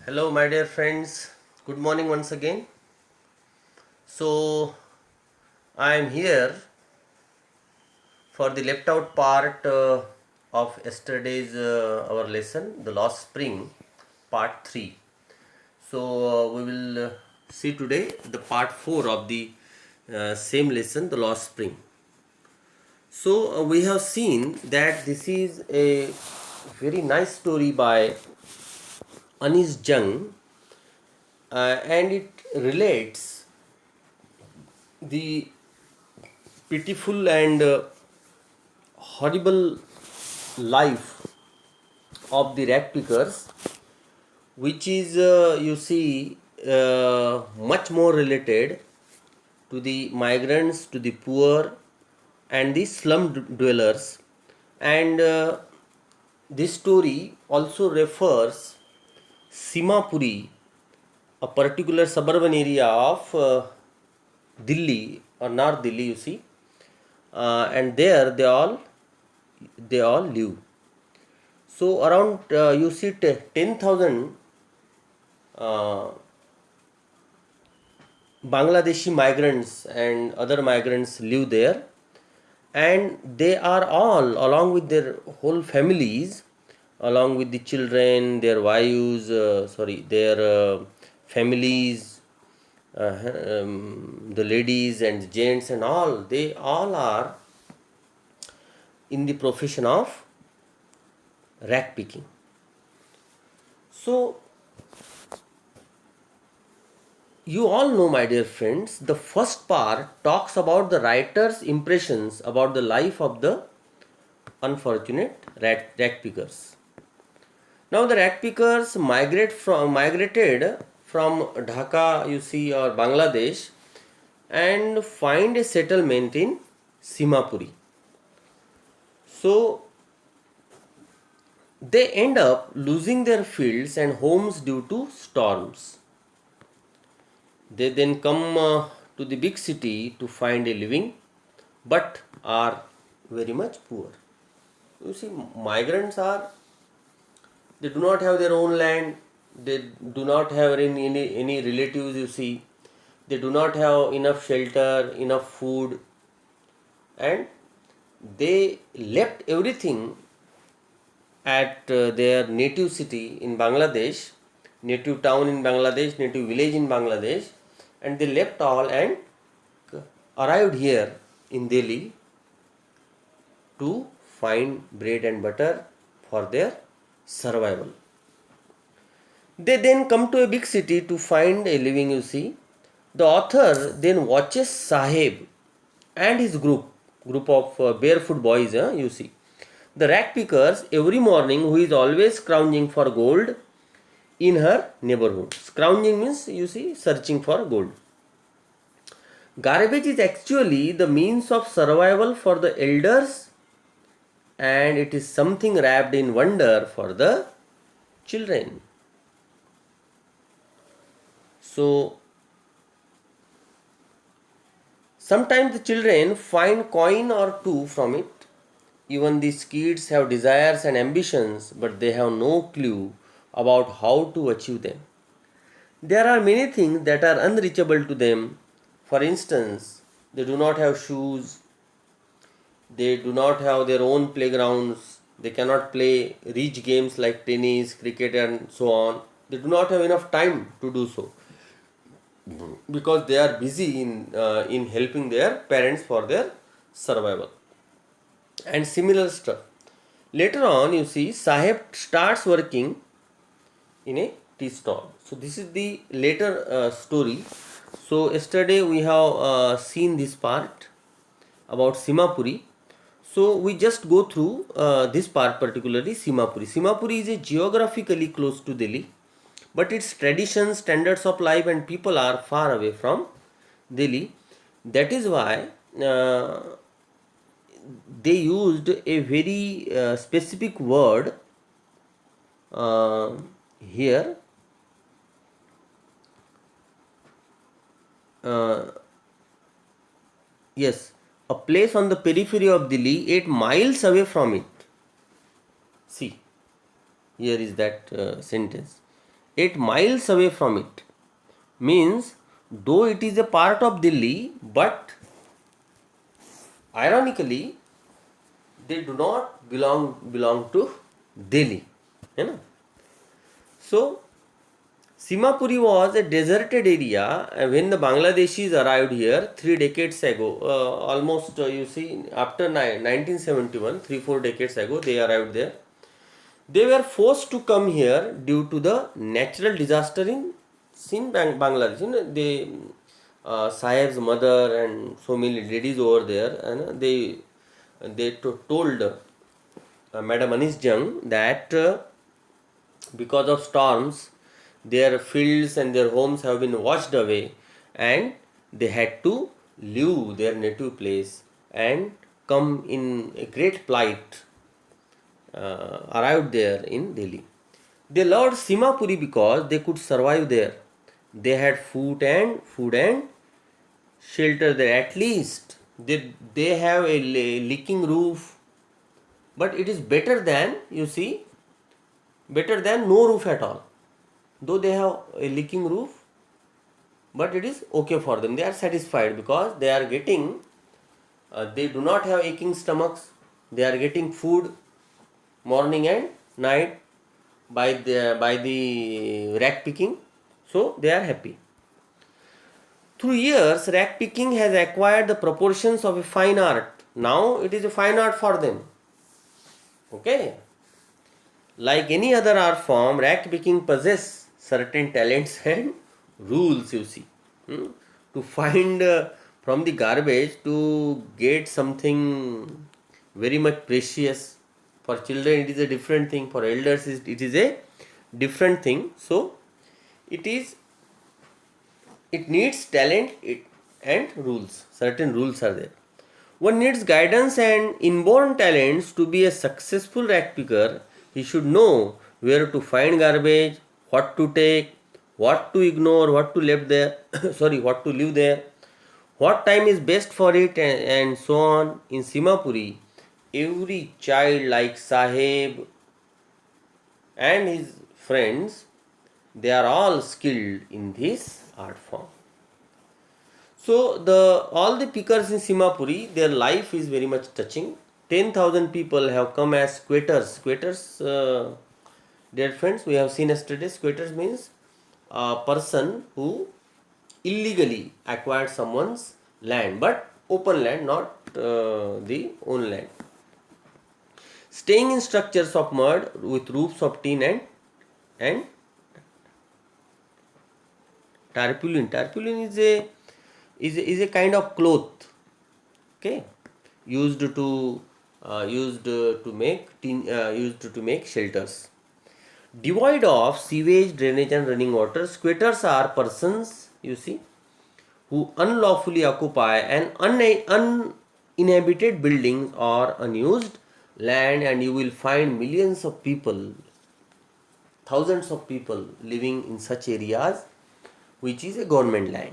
Hello, my dear friends. Good morning once again. So, I am here for the left out part of yesterday's our lesson, The Lost Spring, part 3. So, we will see today the part 4 of the same lesson, The Lost Spring. So, we have seen that this is a very nice story by Anis Jung, and it relates the pitiful and horrible life of the rag pickers, which is much more related to the migrants, to the poor, and the slum dwellers. And this story also refers Simapuri, a particular suburban area of Delhi or North Delhi, and there they all live. So around 10,000 uh, Bangladeshi migrants and other migrants live there, and they are all, along with their whole families, along with the children, their wives, their families, the ladies and gents and all, they all are in the profession of rag picking. So you all know, my dear friends, the first part talks about the writer's impressions about the life of the unfortunate rag pickers. Now, the rag pickers migrated from Dhaka, or Bangladesh, and find a settlement in Simapuri. So, they end up losing their fields and homes due to storms. They then come to the big city to find a living, but are very much poor. You see, migrants are, they do not have their own land, they do not have any relatives, they do not have enough shelter, enough food, and they left everything at their native city in Bangladesh, native town in Bangladesh, native village in Bangladesh, and they left all and arrived here in Delhi to find bread and butter for their survival. They then come to a big city to find a living. The author then watches Saheb and his group of barefoot boys, the rag pickers every morning, who is always scrounging for gold in her neighborhood. Scrounging means, searching for gold. Garbage is actually the means of survival for the elders, and it is something wrapped in wonder for the children. So, sometimes the children find coin or two from it. Even these kids have desires and ambitions, but they have no clue about how to achieve them. There are many things that are unreachable to them. For instance, they do not have shoes, they do not have their own playgrounds, they cannot play rich games like tennis, cricket, and so on. They do not have enough time to do so because they are busy in helping their parents for their survival and similar stuff. Later on, Saheb starts working in a tea stall. So this is the later story. So yesterday we have seen this part about Simapuri. So we just go through this part, particularly Simapuri. Simapuri is a geographically close to Delhi, but its traditions, standards of life, and people are far away from Delhi. That is why they used a very specific word uh, here. Uh, yes, a place on the periphery of Delhi, 8 miles away from it. See, here is that sentence. 8 miles away from it. Means, though it is a part of Delhi, but ironically, they do not belong to Delhi. You know? So, Simapuri was a deserted area when the Bangladeshis arrived here 3 decades ago. Almost, you see, after 1971, 3-4 decades ago, they arrived there. They were forced to come here due to the natural disaster in Bangladesh. You know, Sahib's mother and so many ladies over there, and they told Madam Anish Jung that because of storms, their fields and their homes have been washed away, and they had to leave their native place and come in a great plight, arrived there in Delhi. They loved Simapuri because they could survive there. They had food and shelter there. At least they have a leaking roof, but it is better than, you see, better than no roof at all. Though they have a leaking roof, but it is okay for them. They are satisfied because they are getting, they do not have aching stomachs. They are getting food morning and night by the rack picking, so they are happy. Through years, rack picking has acquired the proportions of a fine art. Now it is a fine art for them. Okay. Like any other art form, rack picking possesses certain talents and rules, you see. To find from the garbage to get something very much precious. For children, it is a different thing. For elders, it is a different thing. So, it needs talent and rules. Certain rules are there. One needs guidance and inborn talents to be a successful rack picker. He should know where to find garbage, what to take, what to ignore, what to leave there, what to leave there, what time is best for it, and so on. In Simapuri, every child like Sahib and his friends, they are all skilled in this art form. So all the pickers in Simapuri, their life is very much touching. 10,000 people have come as squatters. Squatters, dear friends, we have seen yesterday. Squatters means a person who illegally acquired someone's land, but open land, not the own land. Staying in structures of mud with roofs of tin and tarpaulin. Tarpaulin is a kind of cloth, okay, used to make shelters. Devoid of sewage, drainage, and running water, squatters are persons, you see, who unlawfully occupy an uninhabited buildings or unused land, and you will find millions of people, thousands of people living in such areas, which is a government land.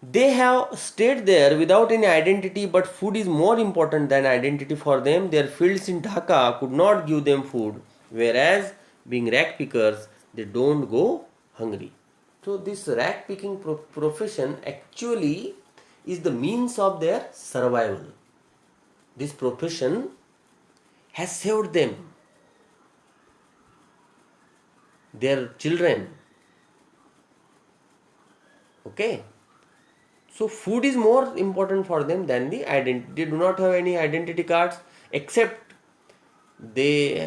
They have stayed there without any identity, but food is more important than identity for them. Their fields in Dhaka could not give them food, whereas being rack pickers, they don't go hungry. So, this rack picking profession actually is the means of their survival. This profession has saved them, their children. Okay. So food is more important for them than the identity. They do not have any identity cards except the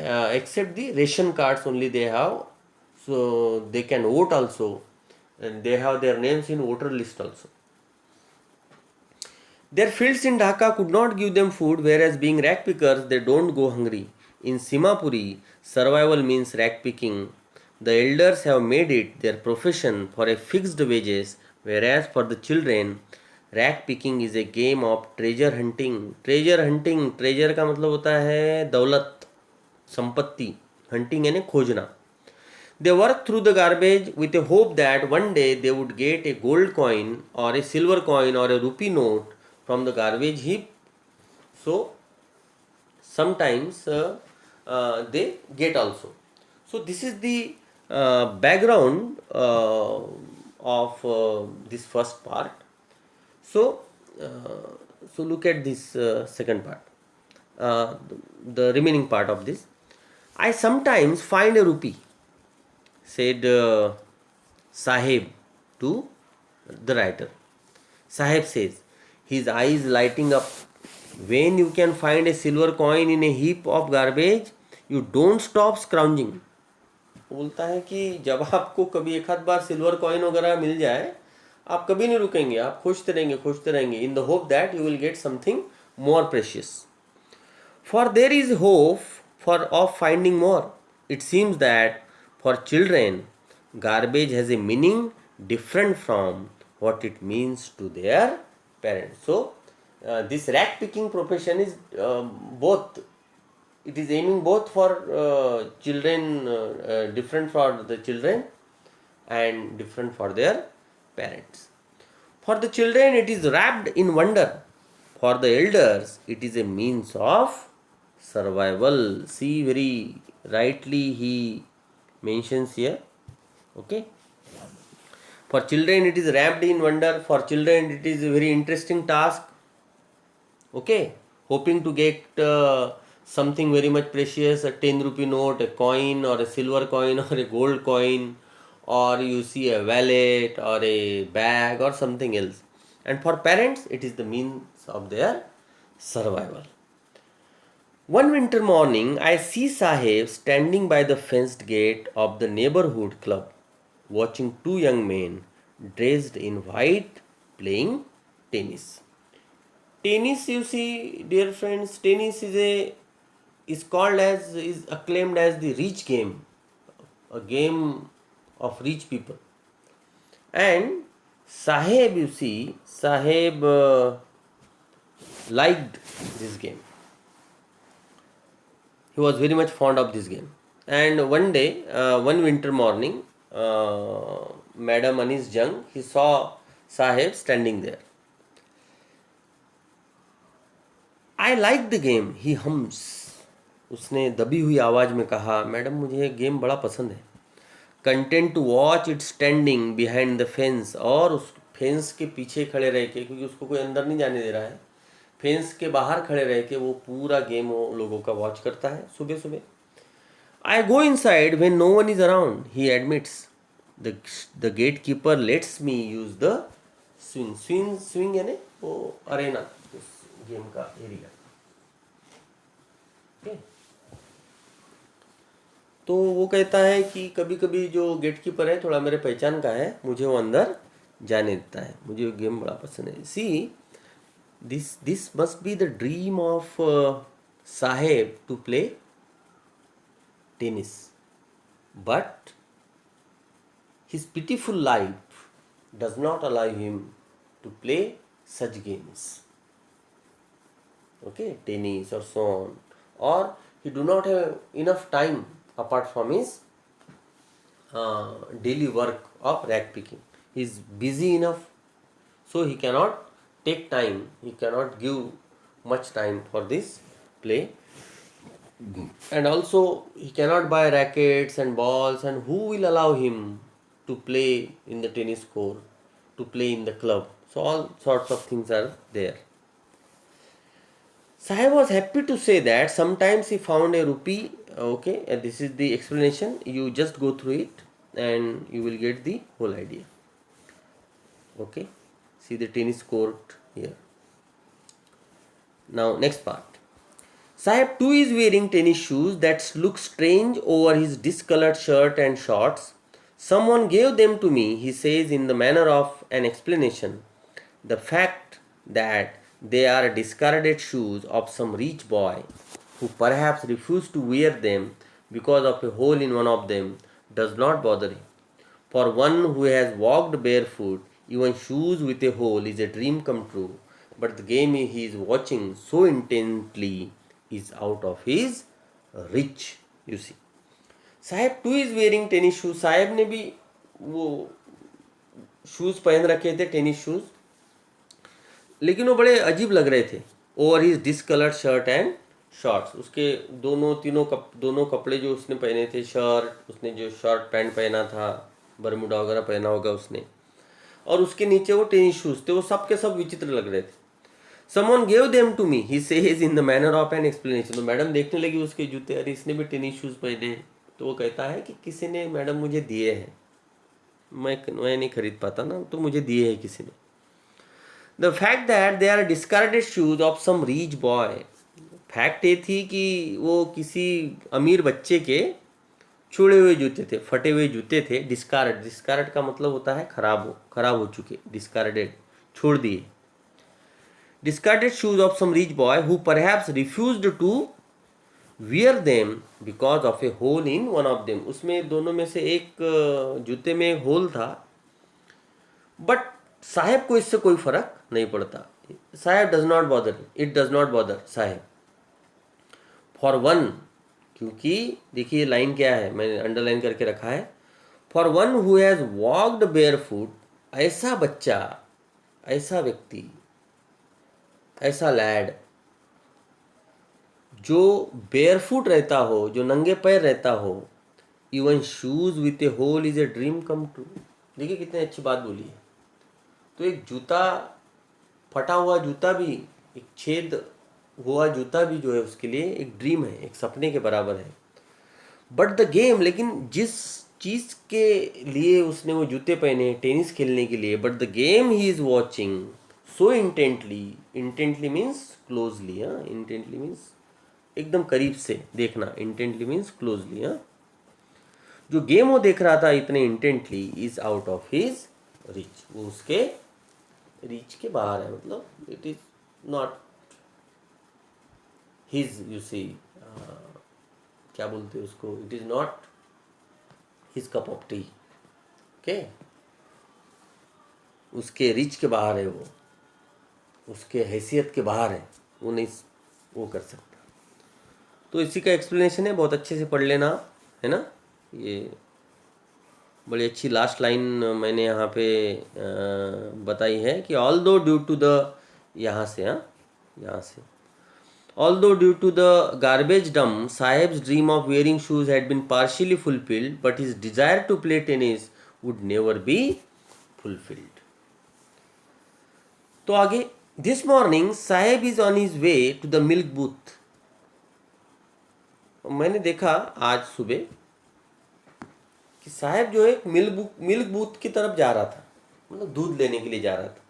ration cards only they have. So they can vote also, and they have their names in voter list also. Their fields in Dhaka could not give them food, whereas being rack pickers, they don't go hungry. In Simapuri, survival means rack picking. The elders have made it their profession for a fixed wages, whereas for the children, rack picking is a game of treasure hunting. treasure का मतलब होता है दौलत, संपत्ति. Hunting यानी खोजना. They work through the garbage with a hope that one day they would get a gold coin or a silver coin or a rupee note from the garbage heap. So sometimes they get also. So this is the background of this first part. So, so look at this second part, the remaining part of this. I sometimes find a rupee, said Sahib to the writer. Sahib says, his eyes lighting up. When you can find a silver coin in a heap of garbage, you don't stop scrounging. बोलता है कि जब आपको कभी एक आध बार silver coin वगैरह मिल जाए, आप कभी नहीं रुकेंगे, आप खोजते रहेंगे in the hope that you will get something more precious. For there is hope for of finding more. It seems that for children garbage has a meaning different from what it means to their parents. So this rag picking profession is both, it is aiming both for children, different for the children and different for their parents. For the children it is wrapped in wonder, for the elders it is a means of survival. See, very rightly he mentions here. Okay, for children it is wrapped in wonder, for children it is a very interesting task. Okay, hoping to get something very much precious, a 10 rupee note, a coin or a silver coin or a gold coin, or you see a wallet or a bag or something else. And for parents it is the means of their survival. One winter morning I see Sahib standing by the fenced gate of the neighborhood club, watching two young men dressed in white playing tennis. Tennis, you see, dear friends, tennis is acclaimed as the rich game, a game of rich people. And Sahib, you see, Sahib liked this game. He was very much fond of this game. And one day, one winter morning, Madam Anis Jung, he saw Sahib standing there. I like the game, he hums. उसने दबी हुई आवाज में कहा, madam मुझे ये game बड़ा पसंद है. Content to watch it standing behind the fence, और उस फेंस के पीछे खड़े रह के, क्योंकि उसको कोई अंदर नहीं जाने दे रहा है, फेंस के बाहर खड़े रह के वो पूरा गेम वो लोगों का वॉच करता है सुबह सुबह. I go inside when no one is around, he admits. The gatekeeper lets me use the swing यानी वो अरेना, उस गेम का एरिया. तो वो कहता है कि कभी कभी जो गेटकीपर है थोड़ा मेरे पहचान का है, मुझे वो अंदर जाने देता है, मुझे वो गेम बड़ा पसंद है. सी, this must be the dream of Sahib to play tennis, but his pitiful life does not allow him to play such games. Okay, tennis or so on, or he do not have enough time apart from his daily work of rag picking. He is busy enough, so he cannot take time, he cannot give much time for this play. And also he cannot buy rackets and balls, and who will allow him to play in the tennis court, to play in the club. So all sorts of things are there. Sahib was happy to say that sometimes he found a rupee. Okay, and this is the explanation, you just go through it and you will get the whole idea. Okay, see the tennis court here. Now next part. Sahib too is wearing tennis shoes that look strange over his discolored shirt and shorts. Someone gave them to me, he says in the manner of an explanation. The fact that they are discarded shoes of some rich boy who perhaps refused to wear them because of a hole in one of them does not bother him. For one who has walked barefoot, even shoes with a hole is a dream come true. But the game he is watching so intently is out of his reach, you see. Sahib too is wearing tennis shoes. साहेब ने भी वो shoes पहन रखे थे, tennis shoes, लेकिन वो बड़े अजीब लग रहे थे. Over his discoloured shirt and shorts, उसके दोनों कपड़े जो उसने पहने थे, शर्ट, उसने जो शॉर्ट पैंट पहना था, बरमूडा वगैरह पहना होगा उसने, और उसके नीचे वो टेनिस शूज थे, वो सब के सब विचित्र लग रहे थे. Someone gave them to me, he says in the manner of an explanation. तो मैडम देखने लगी उसके जूते, अरे इसने भी टेनिस शूज पहने हैं. तो वो कहता है कि किसी ने मैडम मुझे दिए हैं, मैं नहीं खरीद पाता ना, तो मुझे दिए हैं किसी ने. The fact that they are discarded shoes of some rich boy. Fact ये थी कि वो किसी अमीर बच्चे के छुड़े हुए जूते थे, फटे हुए जूते थे. डिस्कार्ड का मतलब होता है खराब हो चुके. डिस्कार्डेड, छोड़ दिए. Discarded shoes of some rich boy who perhaps refused to wear them because of a hole in one of them. उसमें दोनों में से एक जूते में होल था, बट साहेब को इससे कोई फर्क नहीं पड़ता. Saheb does not bother, it does not bother Saheb. For one, क्योंकि देखिए लाइन क्या है, मैंने अंडरलाइन करके रखा है. For one who has walked bear foot, ऐसा बच्चा, ऐसा व्यक्ति, ऐसा लैड जो बेयरफुट रहता हो, जो नंगे पैर रहता हो, even shoes with a hole is a dream come true. देखिए कितनी अच्छी बात बोली है. तो एक जूता, फटा हुआ जूता भी, एक छेद हुआ जूता भी जो है उसके लिए एक ड्रीम है, एक सपने के बराबर है. बट द गेम, लेकिन जिस चीज़ के लिए उसने वो जूते पहने, टेनिस खेलने के लिए, but the game he is watching so intently means closely. हाँ, इंटेंटली मीन्स एकदम करीब से देखना, इंटेंटली मीन्स क्लोजली. हाँ, जो गेम वो देख रहा था इतने intently, is out of his reach, वो उसके रीच के बाहर है. मतलब it is not his, you see, क्या बोलते हैं उसको, it is not his cup of tea. Okay, उसके रीच के बाहर है, वो उसके हैसियत के बाहर है, वो नहीं वो कर सकता. तो इसी का एक्सप्लेनेशन है, बहुत अच्छे से पढ़ लेना, है ना. ये बड़ी अच्छी लास्ट लाइन मैंने यहाँ पे बताई है कि ऑल दो ड्यू टू द, यहाँ से, हाँ, यहाँ से, although due to the garbage dump, Saheb's dream of wearing shoes had been partially fulfilled, but his desire to play tennis would never be fulfilled. तो आगे, this morning Saheb is on his way to the milk booth. मैंने देखा आज सुबह कि साहेब जो है milk booth की तरफ जा रहा था, मतलब दूध लेने के लिए जा रहा था.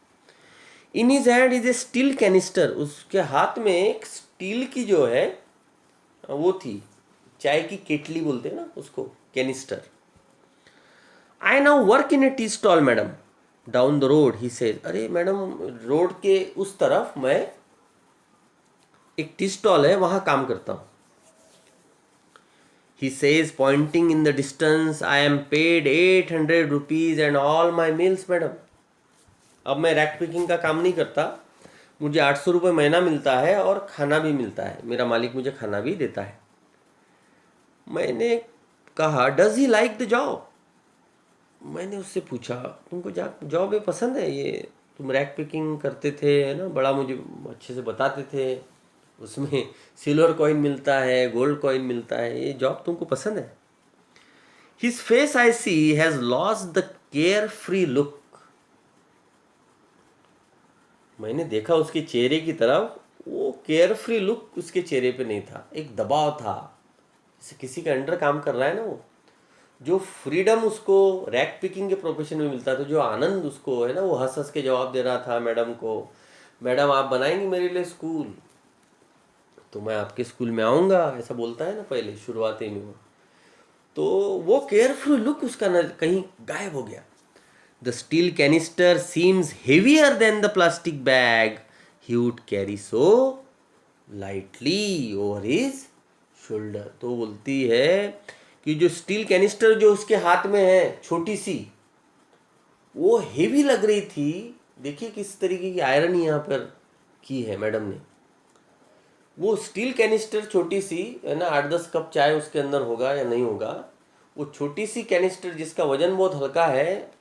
In his hand is a steel canister, उसके हाथ में एक स्टील की जो है वो थी, चाय की केटली बोलते हैं ना उसको, canister. I now work in A tea stall madam down the road, he says. अरे मैडम, रोड के उस तरफ मैं एक टी स्टॉल है, वहां काम करता हूं. He says, pointing in the distance, I am paid 800 rupees and all my meals, madam. अब मैं रैक पिकिंग का काम नहीं करता, मुझे 800 रुपये महीना मिलता है और खाना भी मिलता है, मेरा मालिक मुझे खाना भी देता है. मैंने कहा, does he like the job. मैंने उससे पूछा, तुमको जॉब ये पसंद है, ये तुम रैक पिकिंग करते थे, है ना, बड़ा मुझे अच्छे से बताते थे, उसमें सिल्वर कॉइन मिलता है, गोल्ड कॉइन मिलता है, ये जॉब तुमको पसंद है. His face I see has lost the carefree look. मैंने देखा उसके चेहरे की तरफ, वो केयर फ्री लुक उसके चेहरे पे नहीं था, एक दबाव था. जैसे किसी के अंडर काम कर रहा है ना, वो जो फ्रीडम उसको रैक पिकिंग के प्रोफेशन में मिलता था, जो आनंद उसको है ना, वो हंस हंस के जवाब दे रहा था मैडम को. मैडम आप बनाएंगी मेरे लिए स्कूल, तो मैं आपके स्कूल में आऊँगा, ऐसा बोलता है ना पहले शुरुआती में. तो वो केयरफुल लुक उसका कहीं गायब हो गया. The steel canister seems heavier than the plastic bag he would carry so lightly over his shoulder. तो बोलती है कि जो स्टील कैनिस्टर जो उसके हाथ में है, छोटी सी, वो हेवी लग रही थी. देखिए किस तरीके की आयरनी यहाँ पर की है मैडम ने. वो स्टील कैनिस्टर छोटी सी है ना, 8-10 कप चाय उसके अंदर होगा या नहीं होगा, वो छोटी सी कैनिस्टर जिसका वजन बहुत हल्का है,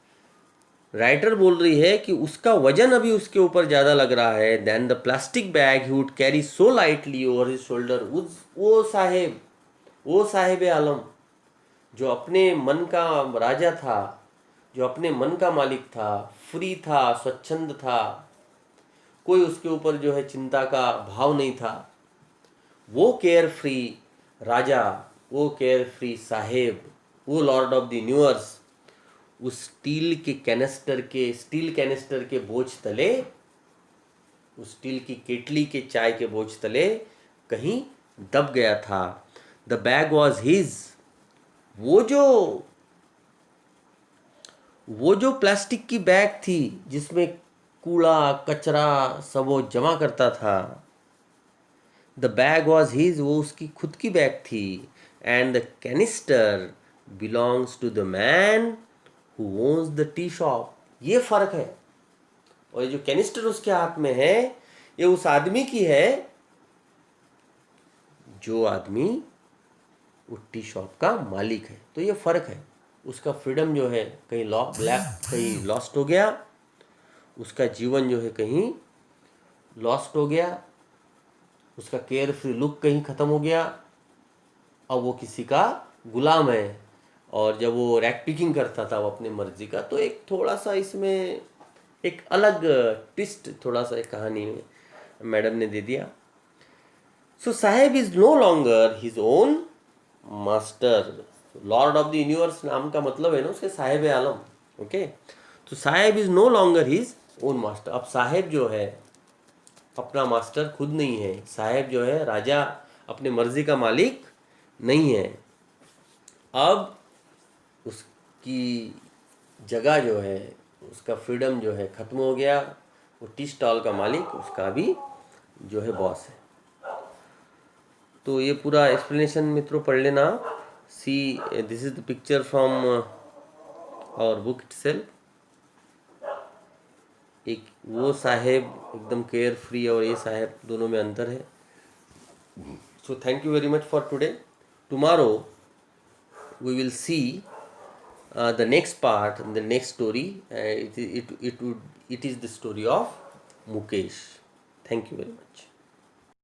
राइटर बोल रही है कि उसका वजन अभी उसके ऊपर ज़्यादा लग रहा है than the plastic bag he would carry so lightly over his shoulder. वो साहेब आलम जो अपने मन का राजा था, जो अपने मन का मालिक था, फ्री था, स्वच्छंद था, कोई उसके ऊपर जो है चिंता का भाव नहीं था, वो केयर फ्री राजा, वो केयर फ्री साहेब, वो लॉर्ड ऑफ द यूनिवर्स उस स्टील कैनिस्टर के बोझ तले, उस स्टील की केटली के चाय के बोझ तले कहीं दब गया था। The bag was his. वो जो वो जो प्लास्टिक की बैग थी जिसमें कूड़ा कचरा सब वो जमा करता था, द बैग वॉज हिज, वो उसकी खुद की बैग थी। And the canister belongs to the man who owns the tea shop. ये फर्क है। और ये जो कैनिस्टर उसके हाथ में है, ये उस आदमी की है जो आदमी उस टी शॉप का मालिक है। तो ये फर्क है। उसका फ्रीडम जो है कहीं कहीं लॉस्ट हो गया, उसका जीवन जो है कहीं लॉस्ट हो गया, उसका केयर फ्री लुक कहीं ख़त्म हो गया। अब वो किसी का गुलाम है। और जब वो रैक पिकिंग करता था वो अपनी मर्जी का, तो एक थोड़ा सा इसमें एक अलग ट्विस्ट थोड़ा सा एक कहानी में मैडम ने दे दिया। So Saheb is no longer his own master. Lord of the universe नाम का मतलब है ना उसके साहेब आलम। ओके, तो Saheb is no longer his own master. अब साहेब जो है अपना मास्टर खुद नहीं है। साहेब जो है राजा अपने मर्जी का मालिक नहीं है। अब उसकी जगह जो है, उसका फ्रीडम जो है ख़त्म हो गया। वो टी स्टॉल का मालिक उसका भी जो है बॉस है। तो ये पूरा एक्सप्लेनेशन मित्रों पढ़ लेना। See, this is the picture from our book itself. एक वो साहेब एकदम केयर फ्री और ये साहेब दोनों में अंतर है। So thank you very much for today. Tomorrow we will see the next part, the next story. It is the story of Mukesh. Thank you very much.